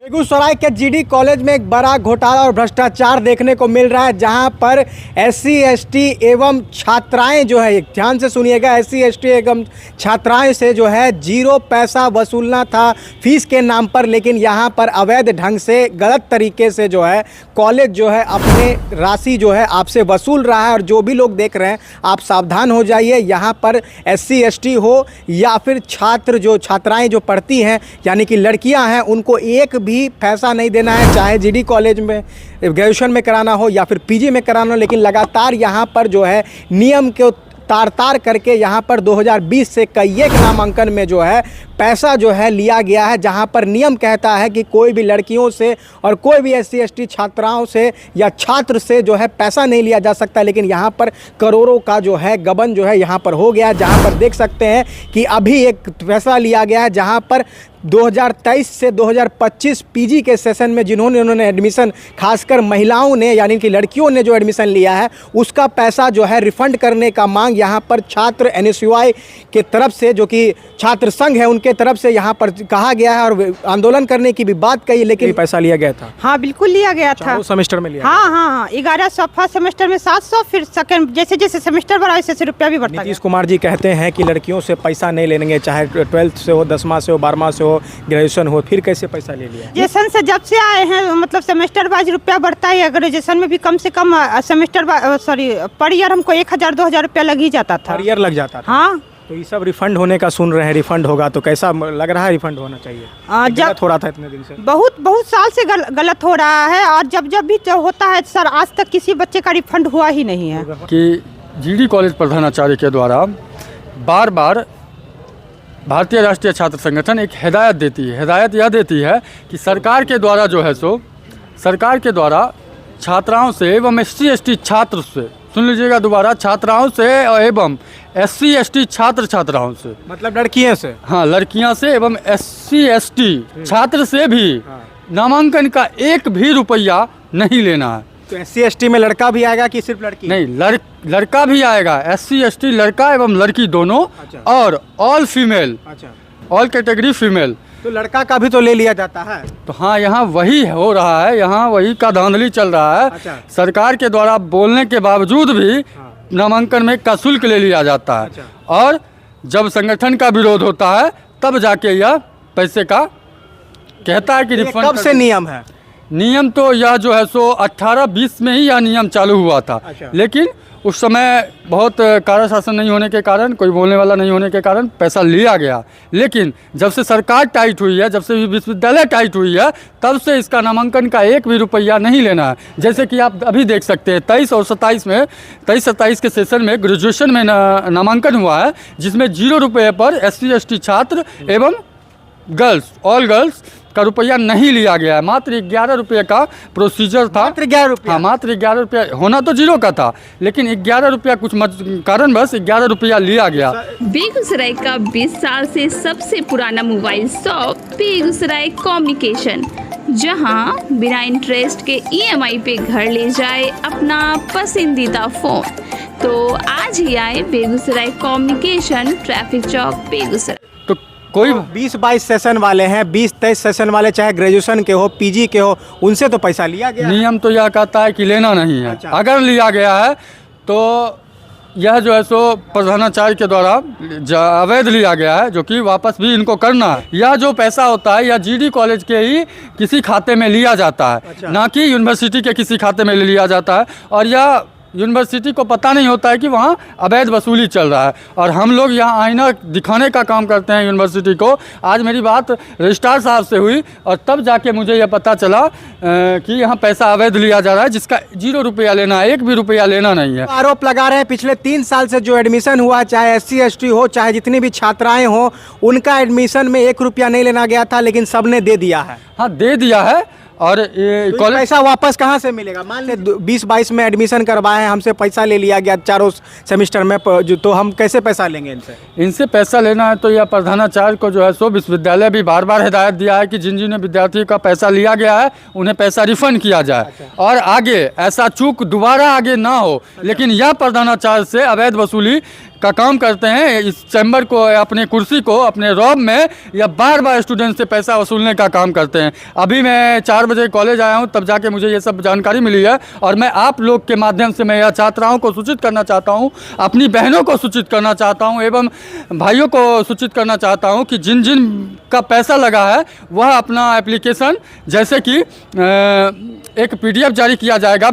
बेगूसराय के GD college में एक बड़ा घोटाला और भ्रष्टाचार देखने को मिल रहा है, जहां पर एससी एसटी एवं छात्राएं जो है, ध्यान से सुनिएगा, एससी एसटी एवं छात्राएं से जो है 0 पैसा वसूलना था फीस के नाम पर, लेकिन यहां पर अवैध ढंग से गलत तरीके से जो है कॉलेज जो है अपने राशि जो है आपसे वसूल रहा है। और जो भी लोग देख रहे हैं आप सावधान हो जाइए। यहाँ पर एससी एसटी हो या फिर छात्राएँ जो पढ़ती हैं यानी कि लड़कियाँ हैं, उनको एक भी पैसा नहीं देना है, चाहे जीडी कॉलेज में ग्रेजुएशन में कराना हो या फिर पीजी में कराना हो। लेकिन लगातार यहाँ पर जो है नियम के तार करके यहाँ पर 2020 से कई एक नामांकन में जो है पैसा जो है लिया गया है, जहाँ पर नियम कहता है कि कोई भी लड़कियों से और कोई भी एससी एसटी छात्राओं से या छात्र से जो है पैसा नहीं लिया जा सकता। लेकिन यहाँ पर करोड़ों का जो है गबन जो है यहाँ पर हो गया, जहाँ पर देख सकते हैं कि अभी एक फैसला लिया गया है, जहाँ पर 2023 से 2025 पीजी के सेशन में उन्होंने एडमिशन, खासकर महिलाओं ने यानी कि लड़कियों ने जो एडमिशन लिया है उसका पैसा जो है रिफ़ंड करने का मांग यहाँ पर छात्र एनएसयूआई के तरफ से, जो कि छात्र संघ है, उनके तरफ से यहाँ पर कहा गया है और आंदोलन करने की भी बात कही। लेकिन पैसा लिया गया था। हाँ बिल्कुल लिया गया था। सेमेस्टर में लिया? हाँ 1100, फर्स्ट सेमेस्टर में 700, फिर सेकंड जैसे जैसे सेमेस्टर बढ़ा वैसे रुपया भी बढ़ता है। नीतीश कुमार जी कहते हैं कि लड़कियों से पैसा नहीं लेंगे, चाहे 12th से हो, 10वां से हो, 12वां से हो, ग्रेजुएशन हो। फिर कैसे पैसा ले लिया? ग्रेजुएशन से जब से आए हैं मतलब सेमेस्टर वाइज रुपया बढ़ता है। ग्रेजुएशन में भी कम से कम सेमेस्टर पर ईयर हमको 1000-2000 रुपया लग ही जाता था। पर ईयर लग जाता था? हाँ। तो ये सब रिफंड होने का सुन रहे हैं, रिफंड होगा तो कैसा लग रहा है? रिफंड होना चाहिए? गलत हो रहा था इतने दिन से, बहुत साल से गलत हो रहा है। और जब भी जो होता है सर, आज तक किसी बच्चे का रिफंड हुआ ही नहीं है। कि जीडी कॉलेज प्रधानाचार्य के द्वारा बार बार भारतीय राष्ट्रीय छात्र संगठन एक हिदायत देती है। हिदायत यह देती है कि सरकार के द्वारा जो है सो सरकार के द्वारा छात्राओं से एवं एससी एसटी छात्र से, सुन लीजिएगा दोबारा, छात्राओं से एवं एससी एसटी छात्राओं से, मतलब लड़कियों से, हाँ लड़कियां से एवं एससी एसटी छात्र से भी नामांकन का एक भी रुपया नहीं लेना है। तो एससी एसटी में लड़का भी आएगा कि सिर्फ लड़की? नहीं, लड़का भी आएगा। एससी एसटी लड़का एवं लड़की दोनों। अच्छा। और ऑल फीमेल। अच्छा। All category female. तो लड़का का भी तो ले लिया जाता है? तो हाँ, यहाँ वही हो रहा है, यहाँ वही का धांधली चल रहा है। अच्छा। सरकार के द्वारा बोलने के बावजूद भी नामांकन में का शुल्क ले लिया जाता है। अच्छा। और जब संगठन का विरोध होता है तब जाके यह पैसे का कहता है कि रिफंड। कब से नियम है? नियम तो यह जो है सो 18-20 में ही यह नियम चालू हुआ था। अच्छा। लेकिन उस समय बहुत कार्य शासन नहीं होने के कारण, कोई बोलने वाला नहीं होने के कारण पैसा लिया गया। लेकिन जब से सरकार टाइट हुई है, जब से विश्वविद्यालय टाइट हुई है, तब से इसका नामांकन का एक भी रुपया नहीं लेना है। जैसे कि आप अभी देख सकते हैं 23 और 27 में, 23-27 के सेशन में ग्रेजुएशन में नामांकन हुआ है, जिसमें 0 रुपये पर एससी एसटी छात्र एवं गर्ल्स, ऑल गर्ल्स का रुपया नहीं लिया गया है। मात्र 11 रुपये का प्रोसीजर था। मात्र 11 रुपया? हाँ, मात्र 11 रुपया होना तो 0 का था, लेकिन 11 रुपया कुछ कारणवश 11 रुपया लिया गया। बेगूसराय का 20 साल से सबसे पुराना मोबाइल शॉप बेगूसराय कम्युनिकेशन, जहां बिना इंटरेस्ट के EMI पे घर ले जाए अपना पसंदीदा फोन। तो आज ही आए बेगूसराय कम्युनिकेशन, ट्रैफिक चौक, बेगूसराय। तो कोई 20-22 सेशन वाले हैं, 20-23 सेशन वाले, चाहे ग्रेजुएशन के हो, पीजी के हो, उनसे तो पैसा लिया गया। नियम तो यह कहता है कि लेना नहीं है। अच्छा। अगर लिया गया है तो यह जो है सो प्रधानाचार्य के द्वारा अवैध लिया गया है, जो कि वापस भी इनको करना है। यह जो पैसा होता है यह जीडी कॉलेज के ही किसी खाते में लिया जाता है। अच्छा। ना कि यूनिवर्सिटी के किसी खाते में लिया जाता है। और यह यूनिवर्सिटी को पता नहीं होता है कि वहाँ अवैध वसूली चल रहा है। और हम लोग यहाँ आईना दिखाने का काम करते हैं यूनिवर्सिटी को। आज मेरी बात रजिस्ट्रार साहब से हुई और तब जाके मुझे यह पता चला कि यहाँ पैसा अवैध लिया जा रहा है, जिसका 0 रुपया लेना है, एक भी रुपया लेना नहीं है। आरोप लगा रहे हैं पिछले 3 साल से जो एडमिशन हुआ, चाहे एससी एसटी हो, चाहे जितनी भी छात्राएँ हों, उनका एडमिशन में 1 रुपया नहीं लेना गया था, लेकिन सबने दे दिया है। हाँ, दे दिया है। और कॉलेज पैसा वापस कहाँ से मिलेगा? मान ले 20-22 में एडमिशन करवाए, हमसे पैसा ले लिया गया चारों सेमेस्टर में, तो हम कैसे पैसा लेंगे इनसे? इनसे पैसा लेना है तो यह प्रधानाचार्य को जो है सो विश्वविद्यालय भी बार बार हिदायत दिया है कि जिन विद्यार्थियों का पैसा लिया गया है उन्हें पैसा रिफंड किया जाए। अच्छा। और आगे ऐसा चूक दोबारा आगे ना हो। अच्छा। लेकिन यह प्रधानाचार्य से अवैध वसूली का काम करते हैं, इस चैम्बर को, अपनी कुर्सी को अपने रॉब में, या बार बार स्टूडेंट से पैसा वसूलने का काम करते हैं। अभी मैं 4 बजे कॉलेज आया हूं, तब जाके मुझे ये सब जानकारी मिली है, और मैं आप लोग के माध्यम से मैं यह छात्राओं को सूचित करना चाहता हूं, अपनी बहनों को सूचित करना चाहता हूं, एवं भाइयों को सूचित करना चाहता हूं कि जिन जिन का पैसा लगा है वह अपना एप्लीकेशन, जैसे कि एक PDF जारी किया जाएगा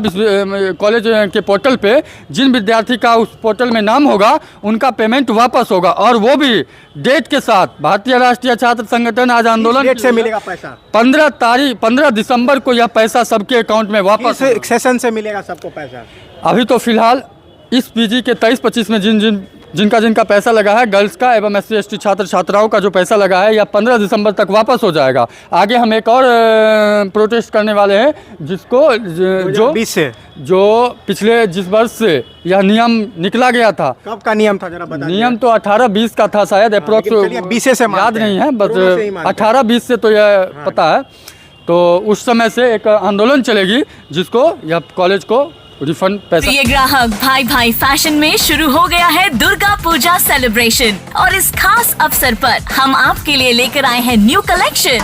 कॉलेज के पोर्टल पे, जिन विद्यार्थी का उस पोर्टल में नाम होगा उनका पेमेंट वापस होगा, और वो भी डेट के साथ। भारतीय राष्ट्रीय छात्र संगठन आज आंदोलन डेट से मिलेगा पैसा? 15 दिसंबर को यह पैसा सबके अकाउंट में वापस किस सेशन से मिलेगा सबको पैसा? अभी तो फिलहाल इस PG के 23-25 में जिनका पैसा लगा है, गर्ल्स का एवं SC/ST छात्र छात्राओं का जो पैसा लगा है, यह 15 दिसंबर तक वापस हो जाएगा। आगे हम एक और प्रोटेस्ट करने वाले हैं, जिसको जो 20 से जो पिछले जिस वर्ष से यह नियम निकला गया था। कब का नियम था जरा बता दीजिए। नियम तो 18-20 का था शायद, अप्रोक्स 20 से याद नहीं है, बस 18-20 से तो यह पता है। तो उस समय से एक आंदोलन चलेगी, जिसको यह कॉलेज को रिफंड पैसा। प्रिय ग्राहक, भाई भाई फैशन में शुरू हो गया है दुर्गा पूजा सेलिब्रेशन, और इस खास अवसर पर हम आपके लिए लेकर आए हैं न्यू कलेक्शन।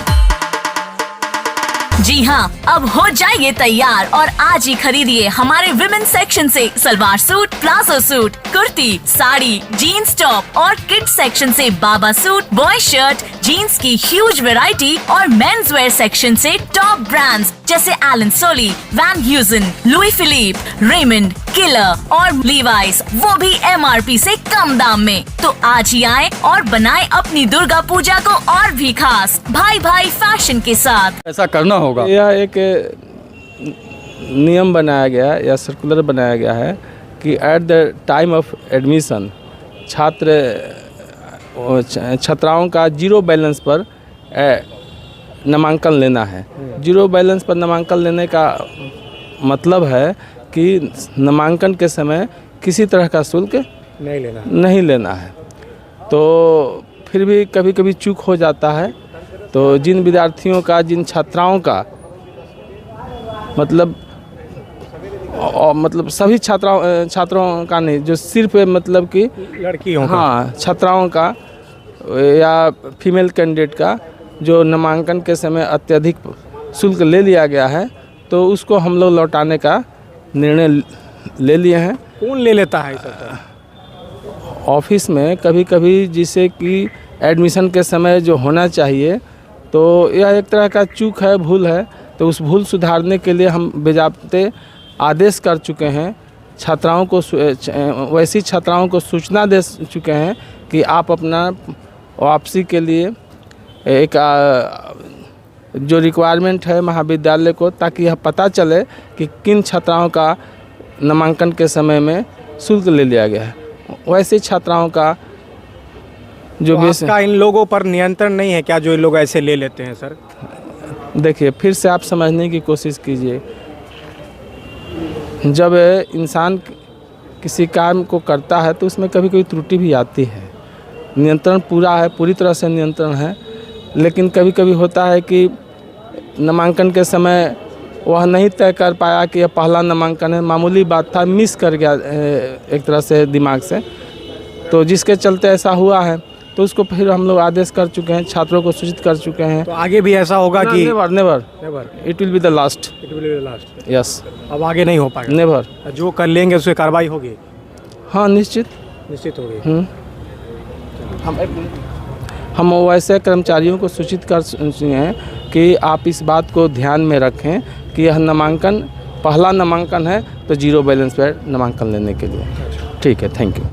जी हाँ, अब हो जाइए तैयार और आज ही खरीदिए हमारे विमेन सेक्शन से salwar suit, palazzo suit, kurti, sari, jeans top, और किड्स सेक्शन से baba suit, boy shirt, jeans की ह्यूज वैरायटी, और मेंस वेयर सेक्शन से टॉप ब्रांड्स जैसे Allen Solly, Van Heusen, Louis Philippe, Raymond, Killer और लीवाइस, वो भी MRP से कम दाम में। तो आज ही आए और बनाएं अपनी दुर्गा पूजा को और भी खास भाई भाई फैशन के साथ। ऐसा करना होगा। यह एक नियम बनाया गया है या सर्कुलर बनाया गया है कि at the time of admission छात्राओं का 0 बैलेंस पर नामांकन लेना है। 0 बैलेंस पर नामांकन लेने का मतलब है कि नामांकन के समय किसी तरह का शुल्क नहीं लेना है। तो फिर भी कभी कभी चूक हो जाता है, तो जिन विद्यार्थियों का, जिन छात्राओं का मतलब सभी छात्रों का नहीं, जो सिर्फ मतलब कि लड़कियों का, हाँ, छात्राओं का या फीमेल कैंडिडेट का जो नामांकन के समय अत्यधिक शुल्क ले लिया गया है, तो उसको हम लोग लौटाने का निर्णय ले लिए हैं। कौन ले लेता है सब? ऑफिस में कभी कभी, जिसे कि एडमिशन के समय जो होना चाहिए, तो यह एक तरह का चूक है, भूल है। तो उस भूल सुधारने के लिए हम बेजाबते आदेश कर चुके हैं, छात्राओं को, वैसी छात्राओं को सूचना दे चुके हैं कि आप अपना वापसी के लिए एक जो रिक्वायरमेंट है महाविद्यालय को, ताकि यह पता चले कि किन छात्राओं का नामांकन के समय में शुल्क ले लिया गया है। वैसे छात्राओं का जो तो आपका इन लोगों पर नियंत्रण नहीं है क्या, जो ये लोग ऐसे ले लेते हैं सर? देखिए, फिर से आप समझने की कोशिश कीजिए। जब इंसान किसी काम को करता है तो उसमें कभी कभी त्रुटि भी आती है। नियंत्रण पूरा है, पूरी तरह से नियंत्रण है, लेकिन कभी कभी होता है कि नामांकन के समय वह नहीं तय कर पाया कि यह पहला नामांकन है, मामूली बात था, मिस कर गया एक तरह से दिमाग से, तो जिसके चलते ऐसा हुआ है। तो उसको फिर हम लोग आदेश कर चुके हैं, छात्रों को सूचित कर चुके हैं। तो आगे भी ऐसा होगा कि never it will be the last. Yes, अब आगे नहीं हो पाएगा? नेवर। जो कर लेंगे उससे कार्रवाई होगी? हाँ, निश्चित होगी। हम वैसे कर्मचारियों को सूचित कर चुके हैं कि आप इस बात को ध्यान में रखें कि यह नामांकन पहला नामांकन है, तो 0 बैलेंस पर नामांकन लेने के लिए। ठीक है, थैंक यू।